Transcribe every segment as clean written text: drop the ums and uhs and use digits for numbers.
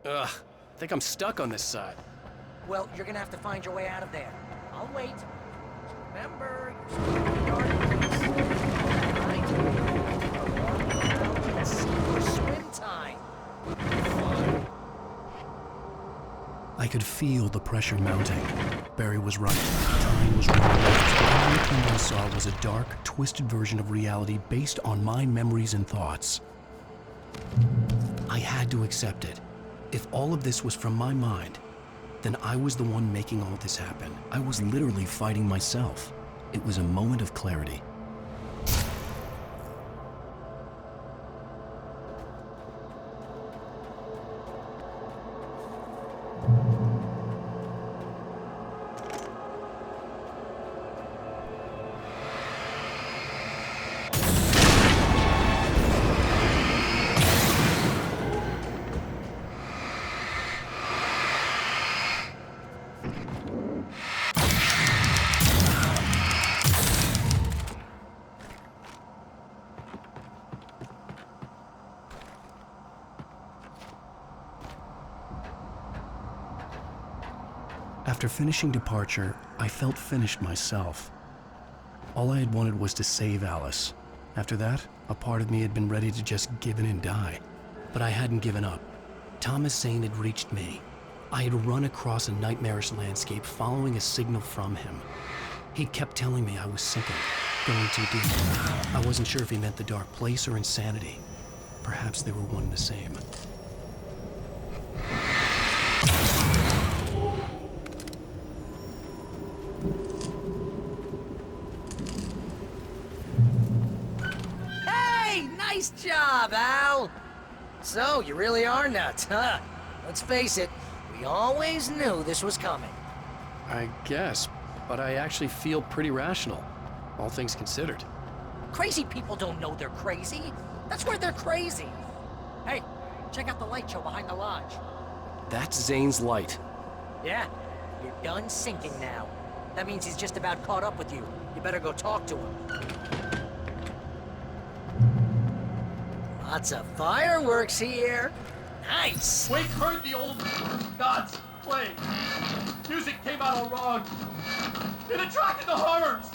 Ugh, I think I'm stuck on this side. Well, you're gonna have to find your way out of there. I'll wait. Remember, you're still in the yard of peace. Right? It's swim time. I could feel the pressure mounting. Barry was right. Time was running out. The only thing I saw was a dark, twisted version of reality based on my memories and thoughts. I had to accept it. If all of this was from my mind, then I was the one making all this happen. I was literally fighting myself. It was a moment of clarity. After finishing Departure, I felt finished myself. All I had wanted was to save Alice. After that, a part of me had been ready to just give in and die. But I hadn't given up. Thomas Zane had reached me. I had run across a nightmarish landscape following a signal from him. He kept telling me I was sinking, going too deep. I wasn't sure if he meant the dark place or insanity. Perhaps they were one and the same. Nice job, Al! So, you really are nuts, huh? Let's face it, we always knew this was coming. I guess, but I actually feel pretty rational, all things considered. Crazy people don't know they're crazy. That's where they're crazy. Hey, check out the light show behind the lodge. That's Zane's light. Yeah, you're done sinking now. That means he's just about caught up with you. You better go talk to him. Lots of fireworks here. Nice. Wake heard the old gods play. Music came out all wrong. It attracted the horrors.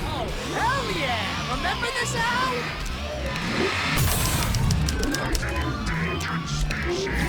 Oh, hell yeah! Remember this, Endangered species.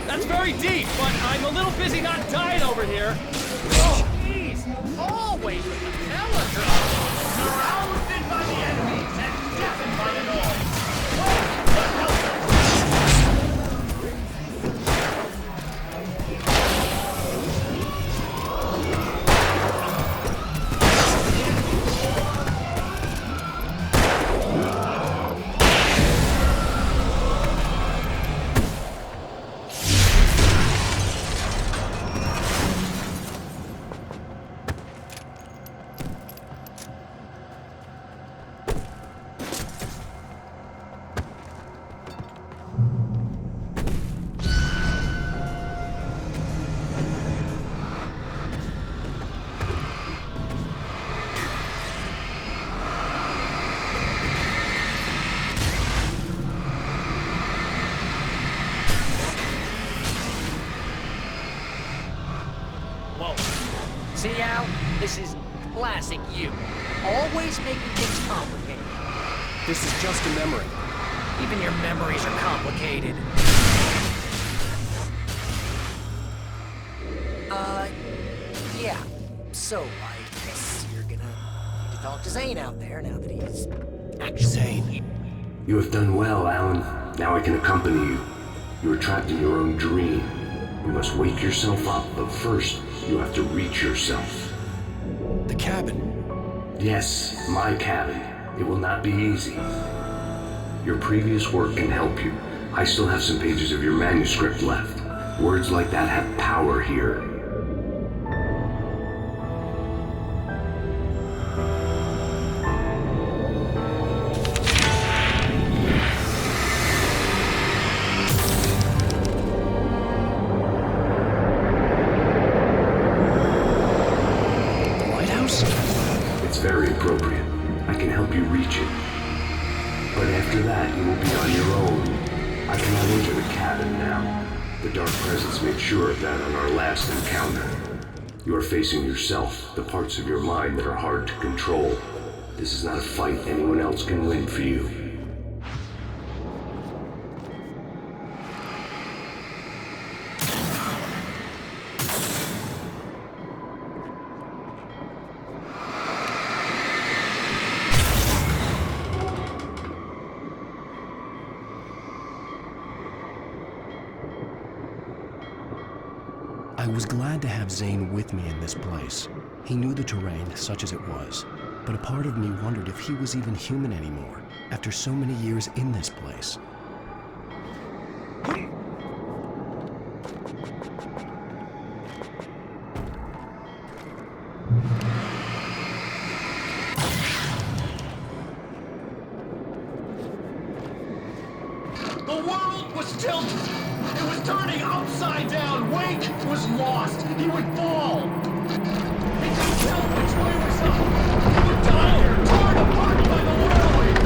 That's very deep, but I'm a little busy not dying over here. Oh, jeez! Always with the melodrama! Surrounded by the enemies and deafened by the noise. See, Al? This is classic you. Always making things complicated. This is just a memory. Even your memories are complicated. Yeah. So, I guess you're gonna need to talk to Zane out there now that he's actually... Zane. You have done well, Alan. Now I can accompany you. You are trapped in your own dream. You must wake yourself up, but first, you have to reach yourself. The cabin. Yes, my cabin. It will not be easy. Your previous work can help you. I still have some pages of your manuscript left. Words like that have power here. Very appropriate. I can help you reach it. But after that, you will be on your own. I cannot enter the cabin now. The Dark Presence made sure of that on our last encounter. You are facing yourself, the parts of your mind that are hard to control. This is not a fight anyone else can win for you. I was glad to have Zane with me in this place. He knew the terrain, such as it was, but a part of me wondered if he was even human anymore, after so many years in this place. The world was tilted. It was turning upside down. Wake was lost. He would fall. He couldn't tell which way was up. He would die here, torn apart by the whirlwind.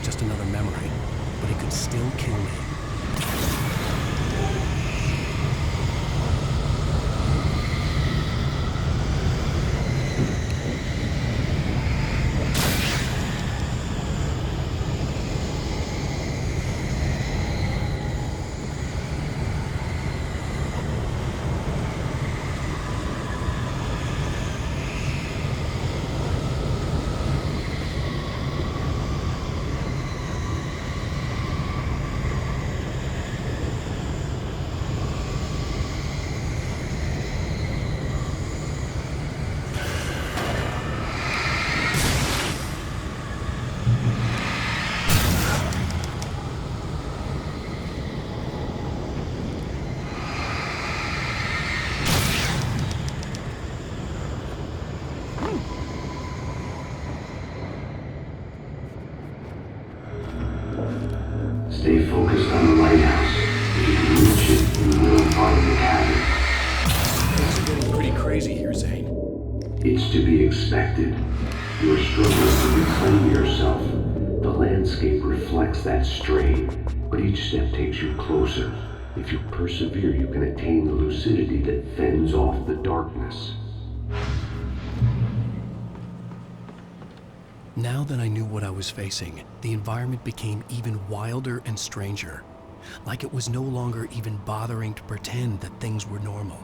Just another memory, but it could still kill me. Stay focused on the lighthouse. If you can reach it, you will find the cabin. Things are getting pretty crazy here, Zane. It's to be expected. You are struggling to reclaim yourself. The land landscape reflects that strain, but each step takes you closer. If you persevere, you can attain the lucidity that fends off the darkness. Now that I knew what I was facing, the environment became even wilder and stranger. Like it was no longer even bothering to pretend that things were normal.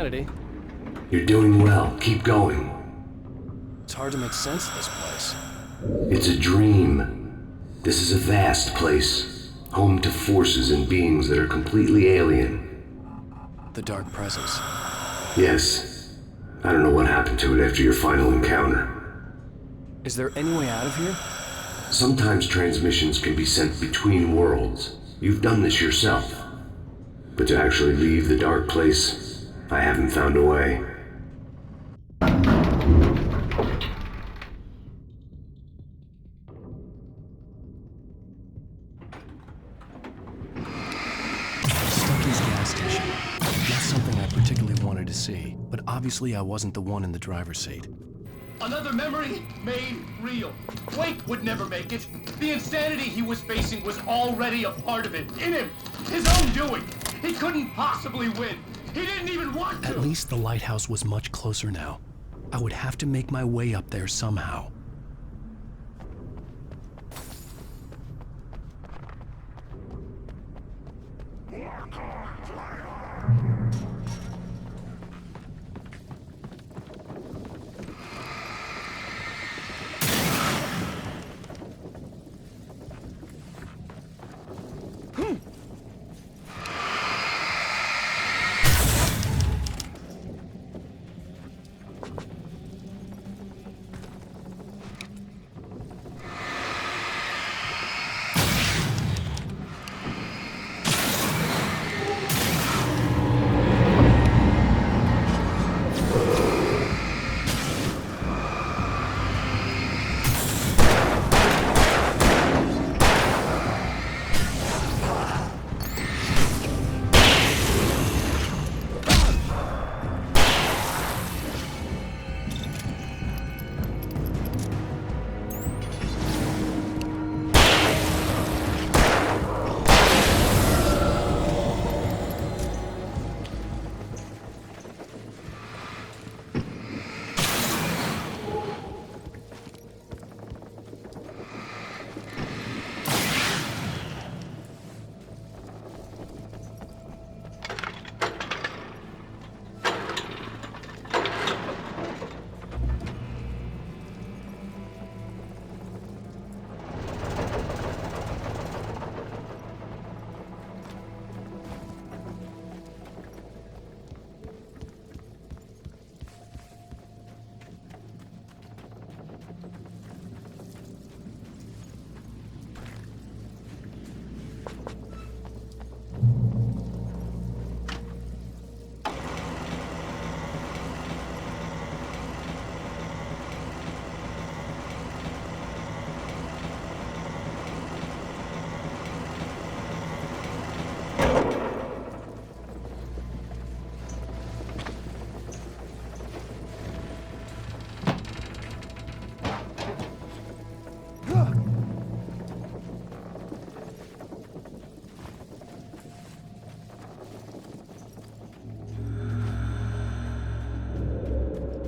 sanity. You're doing well. Keep going. It's hard to make sense of this place. It's a dream. This is a vast place, home to forces and beings that are completely alien. The Dark Presence. Yes. I don't know what happened to it after your final encounter. Is there any way out of here? Sometimes transmissions can be sent between worlds. You've done this yourself. But to actually leave the dark place, I haven't found a way. Stucky's gas station. Not something I particularly wanted to see, but obviously I wasn't the one in the driver's seat. Another memory made real. Wake would never make it. The insanity he was facing was already a part of it. In him. His own doing. He couldn't possibly win. He didn't even want to. At least the lighthouse was much closer now. I would have to make my way up there somehow.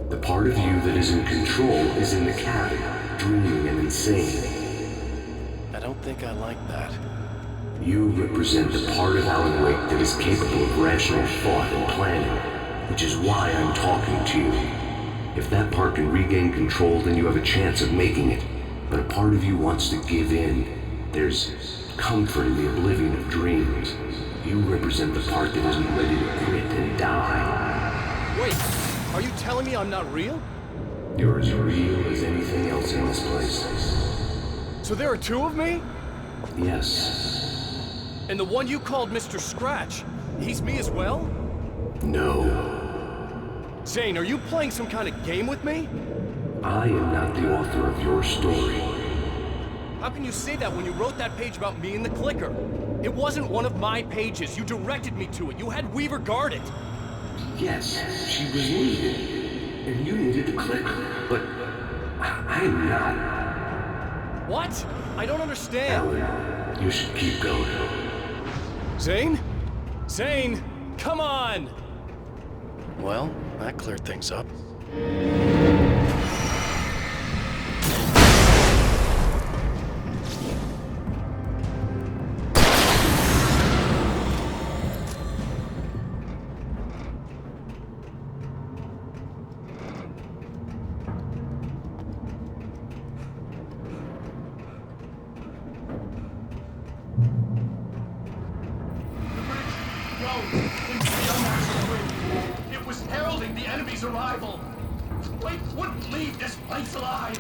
The part of you that is in control is in the cabin, dreaming and insane. I don't think I like that. You represent the part of Alan Wake that is capable of rational thought and planning, which is why I'm talking to you. If that part can regain control, then you have a chance of making it. But a part of you wants to give in. There's comfort in the oblivion of dreams. You represent the part that isn't ready to quit and die. Wait, are you telling me I'm not real? You're as real as anything else in this place. So there are two of me? Yes. And the one you called Mr. Scratch, he's me as well? No. Zane, are you playing some kind of game with me? I am not the author of your story. How can you say that when you wrote that page about me and the clicker? It wasn't one of my pages. You directed me to it. You had Weaver guard it. Yes, she was needed. And you needed the clicker. But I'm not. What? I don't understand. Alan, you should keep going. Zane? Zane, come on! Well, that cleared things up. enemy's arrival. Wake wouldn't leave this place alive.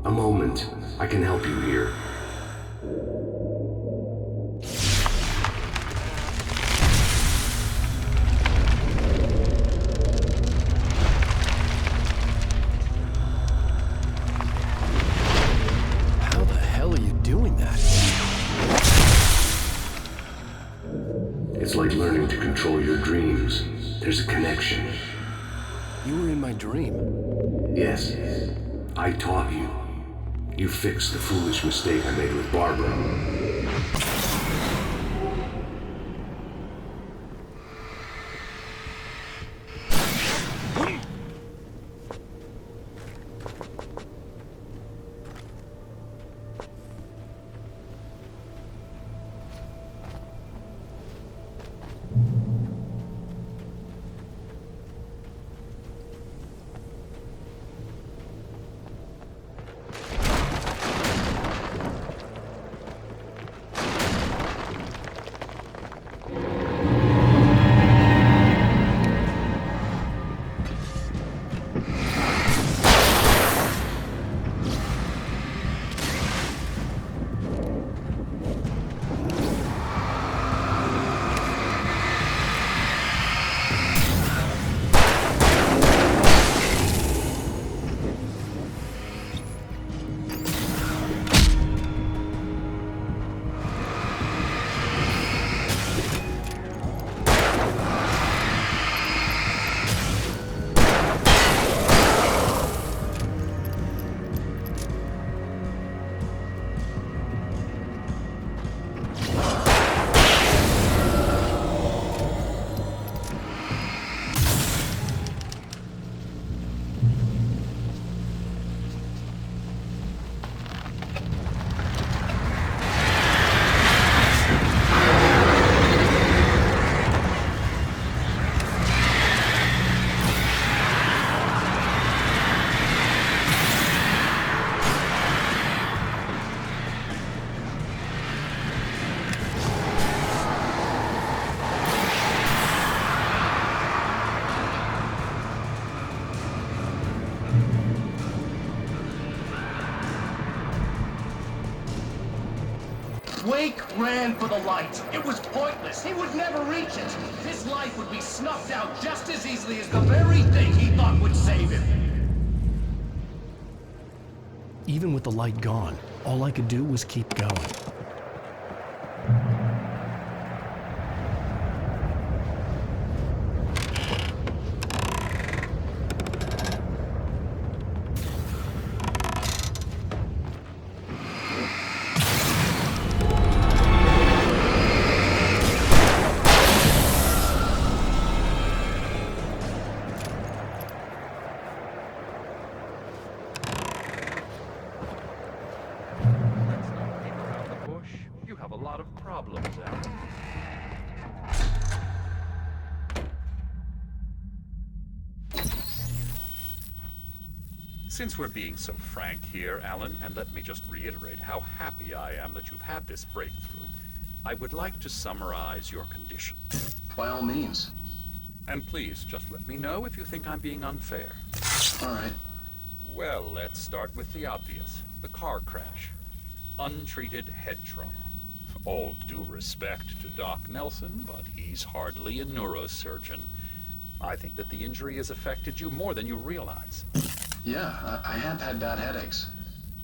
A moment. I can help you here. How the hell are you doing that? It's like learning to control your dreams. There's a connection. You were in my dream. Yes, I taught you. You fixed the foolish mistake I made with Barbara. Wake ran for the light. It was pointless. He would never reach it. His life would be snuffed out just as easily as the very thing he thought would save him. Even with the light gone, all I could do was keep going. You have a lot of problems, Alan. Since we're being so frank here, Alan, and let me just reiterate how happy I am that you've had this breakthrough, I would like to summarize your condition. By all means. And please, just let me know if you think I'm being unfair. All right. Well, let's start with the obvious. The car crash. Untreated head trauma. All due respect to Doc Nelson, but he's hardly a neurosurgeon. I think that the injury has affected you more than you realize. Yeah, I have had bad headaches.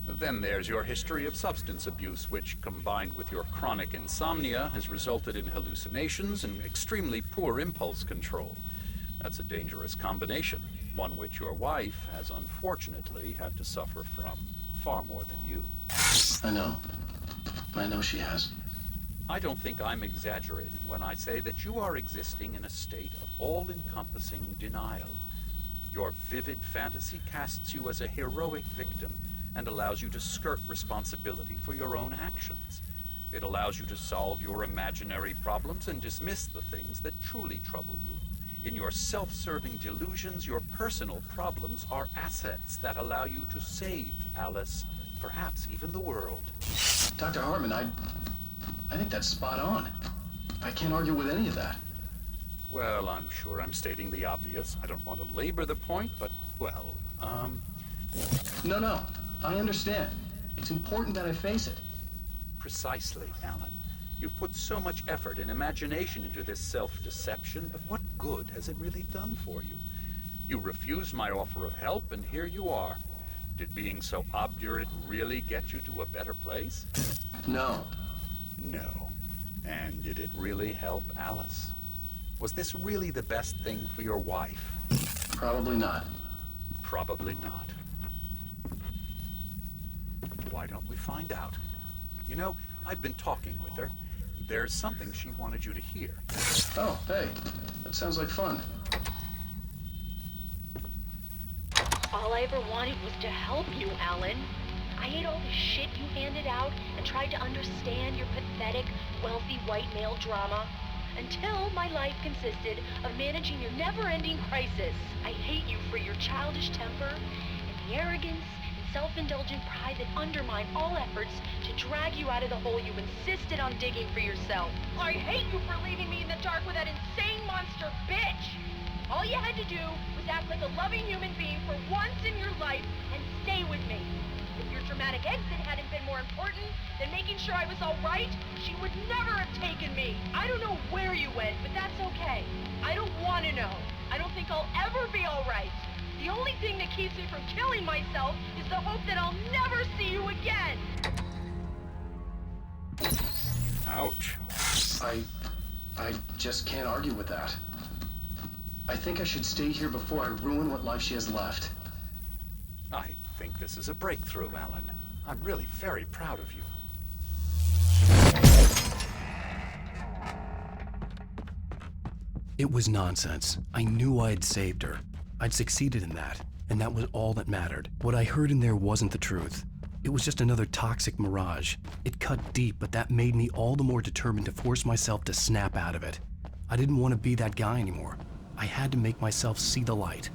Then there's your history of substance abuse, which, combined with your chronic insomnia, has resulted in hallucinations and extremely poor impulse control. That's a dangerous combination, one which your wife has unfortunately had to suffer from far more than you. I know. I know she has. I don't think I'm exaggerating when I say that you are existing in a state of all-encompassing denial. Your vivid fantasy casts you as a heroic victim and allows you to skirt responsibility for your own actions. It allows you to solve your imaginary problems and dismiss the things that truly trouble you. In your self-serving delusions, your personal problems are assets that allow you to save Alice, perhaps even the world. Dr. Hartman, I think that's spot on. I can't argue with any of that. Well, I'm sure I'm stating the obvious. I don't want to labor the point, but, well, No, I understand. It's important that I face it. Precisely, Alan. You've put so much effort and imagination into this self-deception, but what good has it really done for you? You refused my offer of help, and here you are. Did being so obdurate really get you to a better place? No. No. And did it really help Alice? Was this really the best thing for your wife? Probably not. Probably not. Why don't we find out? You know, I've been talking with her. There's something she wanted you to hear. Oh, hey. That sounds like fun. All I ever wanted was to help you, Alan. I ate all the shit you handed out and tried to understand your pathetic, wealthy white male drama until my life consisted of managing your never-ending crisis. I hate you for your childish temper and the arrogance and self-indulgent pride that undermine all efforts to drag you out of the hole you insisted on digging for yourself. I hate you for leaving me in the dark with that insane monster bitch! All you had to do was act like a loving human being for once in your life and stay with me. If your dramatic exit hadn't been more important than making sure I was all right, she would never have taken me. I don't know where you went, but that's okay. I don't want to know. I don't think I'll ever be all right. The only thing that keeps me from killing myself is the hope that I'll never see you again. Ouch. I just can't argue with that. I think I should stay here before I ruin what life she has left. I think this is a breakthrough, Alan. I'm really very proud of you. It was nonsense. I knew I'd saved her. I'd succeeded in that, and that was all that mattered. What I heard in there wasn't the truth. It was just another toxic mirage. It cut deep, but that made me all the more determined to force myself to snap out of it. I didn't want to be that guy anymore. I had to make myself see the light.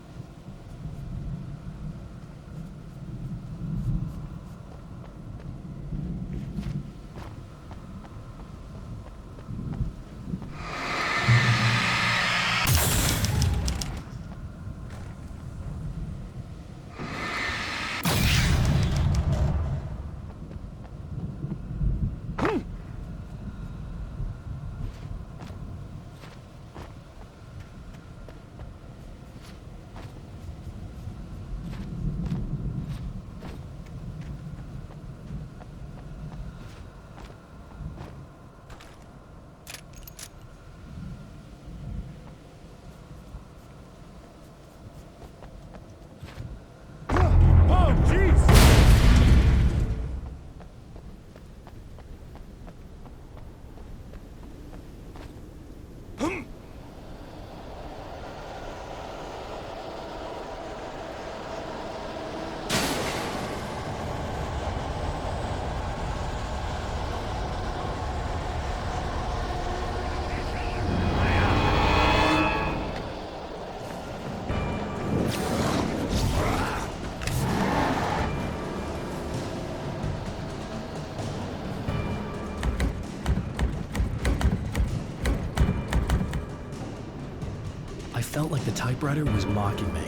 I felt like the typewriter was mocking me.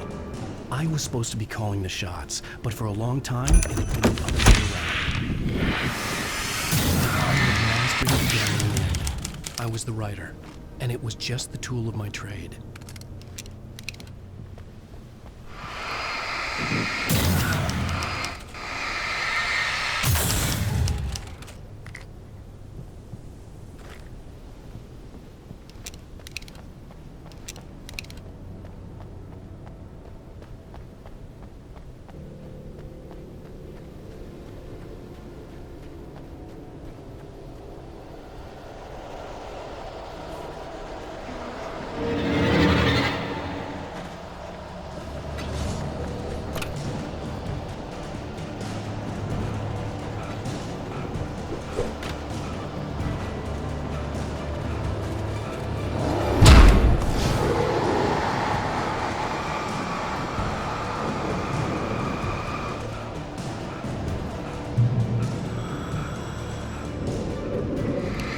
I was supposed to be calling the shots, but for a long time, it had been the other way around. mystery began in the end. I was the writer, and it was just the tool of my trade.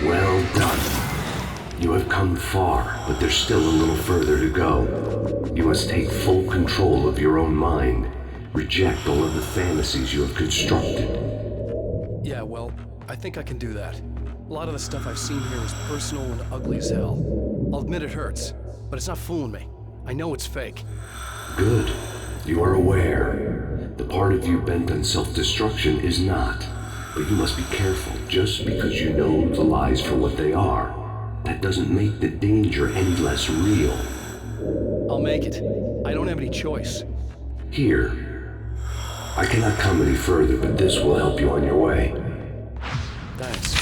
Well done. You have come far, but there's still a little further to go. You must take full control of your own mind. Reject all of the fantasies you have constructed. Yeah, well, I think I can do that. A lot of the stuff I've seen here is personal and ugly as hell. I'll admit it hurts, but it's not fooling me. I know it's fake. Good. You are aware. The part of you bent on self-destruction is not. But you must be careful. Just because you know the lies for what they are, that doesn't make the danger any less real. I'll make it. I don't have any choice. Here. I cannot come any further, but this will help you on your way. Thanks.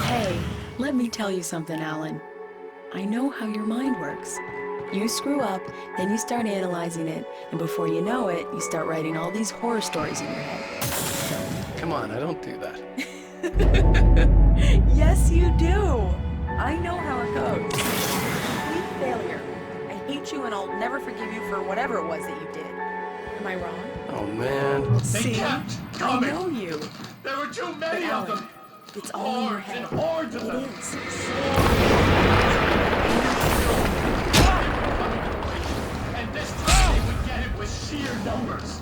Hey, let me tell you something, Alan. I know how your mind works. You screw up, then you start analyzing it, and before you know it, you start writing all these horror stories in your head. Come on, I don't do that. Yes, you do. I know how it goes. Complete failure. I hate you, and I'll never forgive you for whatever it was that you did. Am I wrong? Oh, man. They See? kept I coming. know you. There were too But many of Alan, them. it's all in your Hordes and head. hordes of them. It is. And this time they would get it with sheer numbers.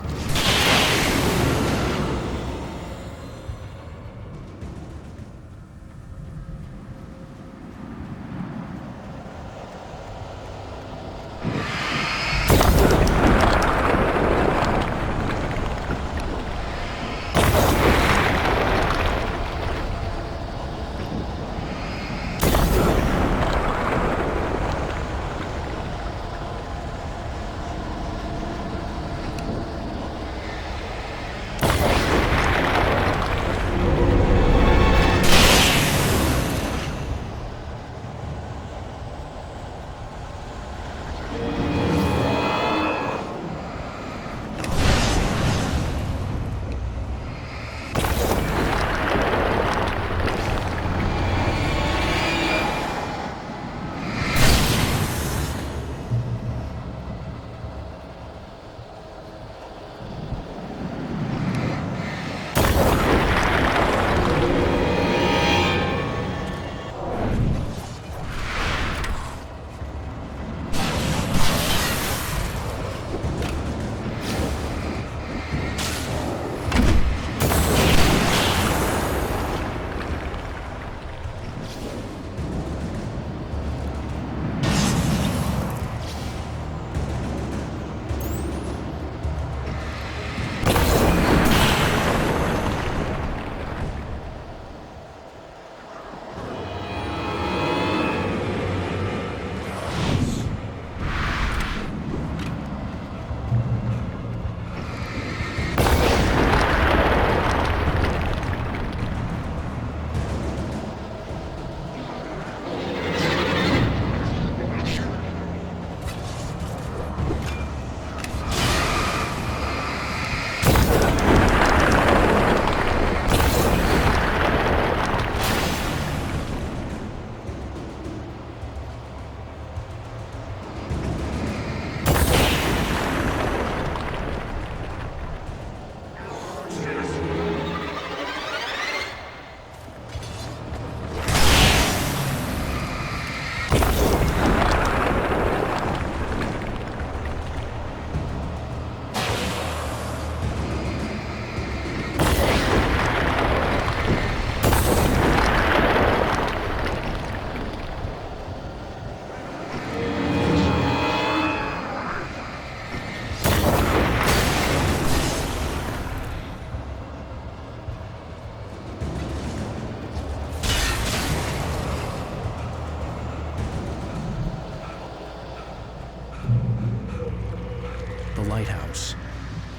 lighthouse.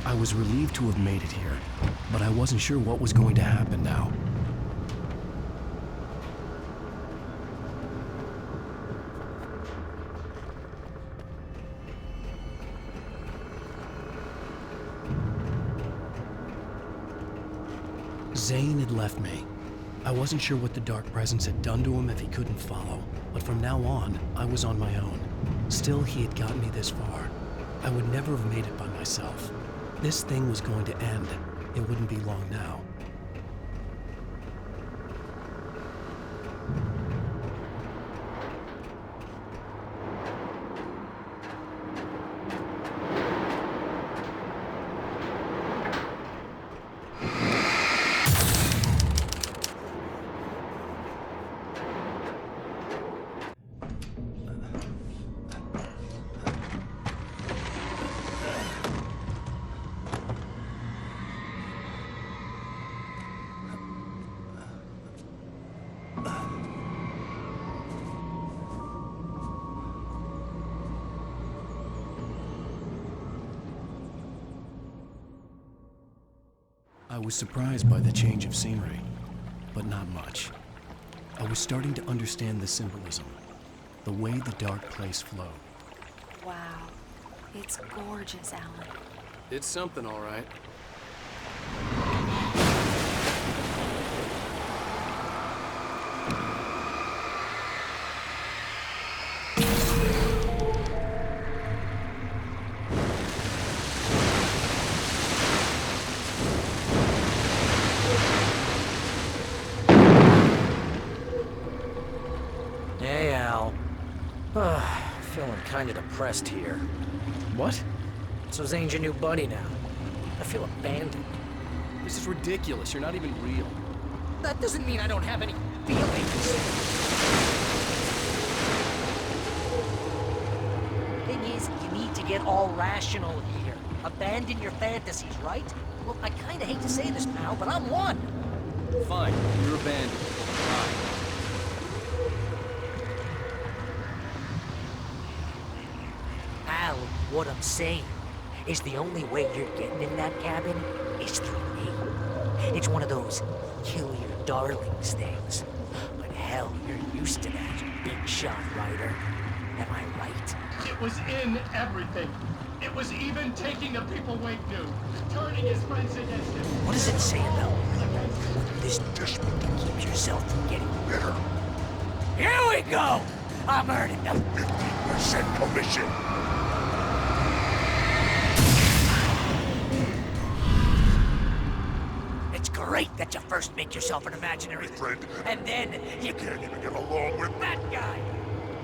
I was relieved to have made it here, but I wasn't sure what was going to happen now. Zane had left me. I wasn't sure what the Dark Presence had done to him if he couldn't follow, but from now on, I was on my own. Still, he had gotten me this far. I would never have made it by myself. This thing was going to end. It wouldn't be long now. I was surprised by the change of scenery, but not much. I was starting to understand the symbolism, the way the dark place flowed. Wow. It's gorgeous, Alan. It's something, all right. Hey, Al. Feeling kinda depressed here. What? So Zane's your new buddy now. I feel abandoned. This is ridiculous. You're not even real. That doesn't mean I don't have any feelings. Thing is, you need to get all rational here. Abandon your fantasies, right? Well, I kinda hate to say this, pal, but I'm one. Fine. You're abandoned. Fine. Al, what I'm saying is the only way you're getting in that cabin is through me. It's one of those kill your darlings things. But hell, you're used to that, big shot Ryder. Am I right? It was in everything. It was even taking the people Wake knew, turning his friends against him. What does it say about this desperate to keep yourself from getting bitter? Here we go! I'm earning the 50% commission. It's great that you first make yourself an imaginary friend, and then you can't even get along with that guy.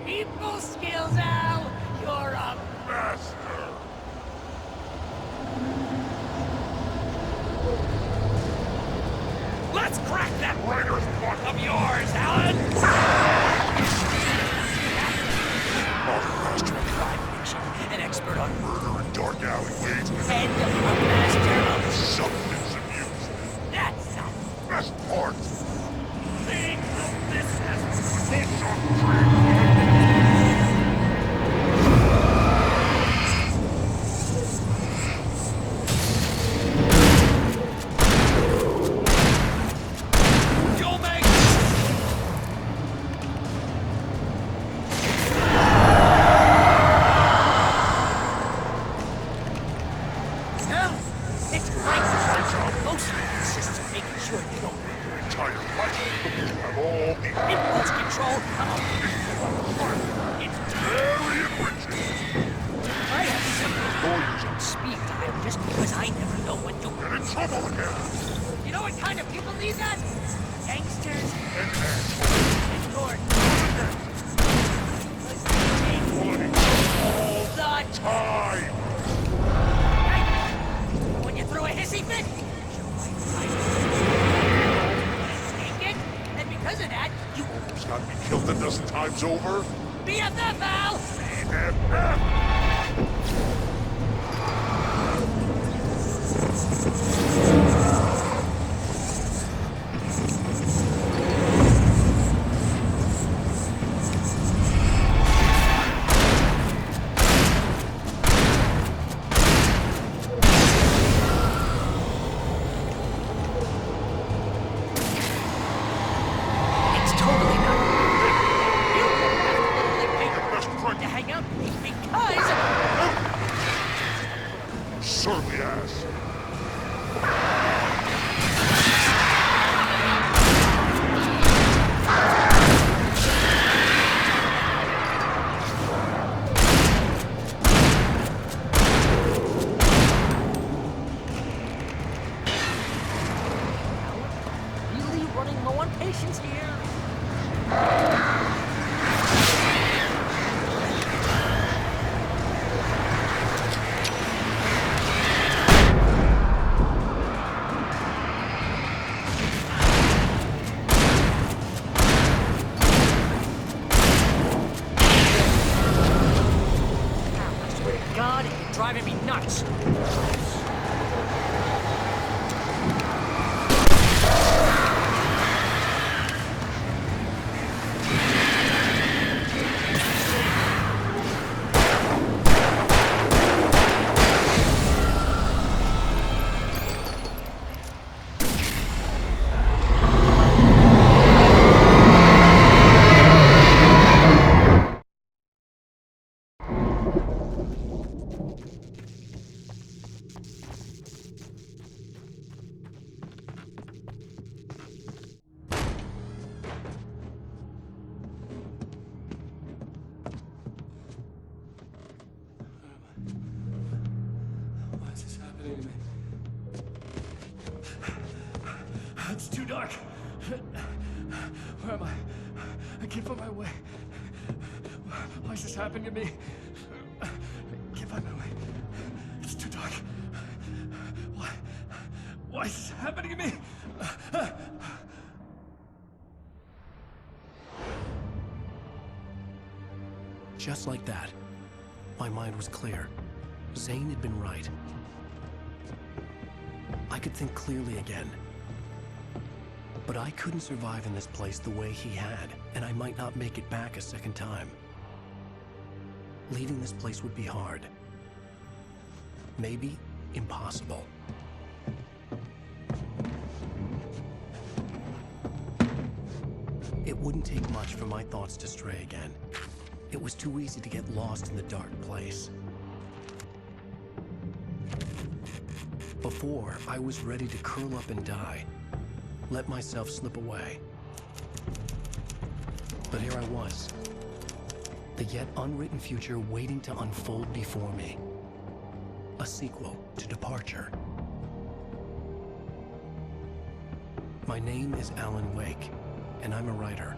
People skills, Al! You're a master! Let's crack that writer's block of yours, Alan! Master of crime fiction, an expert on murder and dark alleyways, and a master of substance abuse. That's the best part! Think of this as over? BFF, Al! surly ass! Really running low on patience here. I swear to God, you're driving me nuts. Why is this happening to me? It's too dark. Where am I? I can't find my way. Why is this happening to me? I can't find my way. It's too dark. Why is this happening to me? Just like that, my mind was clear. Zane had been right. I could think clearly again. But I couldn't survive in this place the way he had, and I might not make it back a second time. Leaving this place would be hard. Maybe impossible. It wouldn't take much for my thoughts to stray again. It was too easy to get lost in the dark place. Before, I was ready to curl up and die. Let myself slip away. But here I was. The yet unwritten future waiting to unfold before me. A sequel to Departure. My name is Alan Wake, and I'm a writer.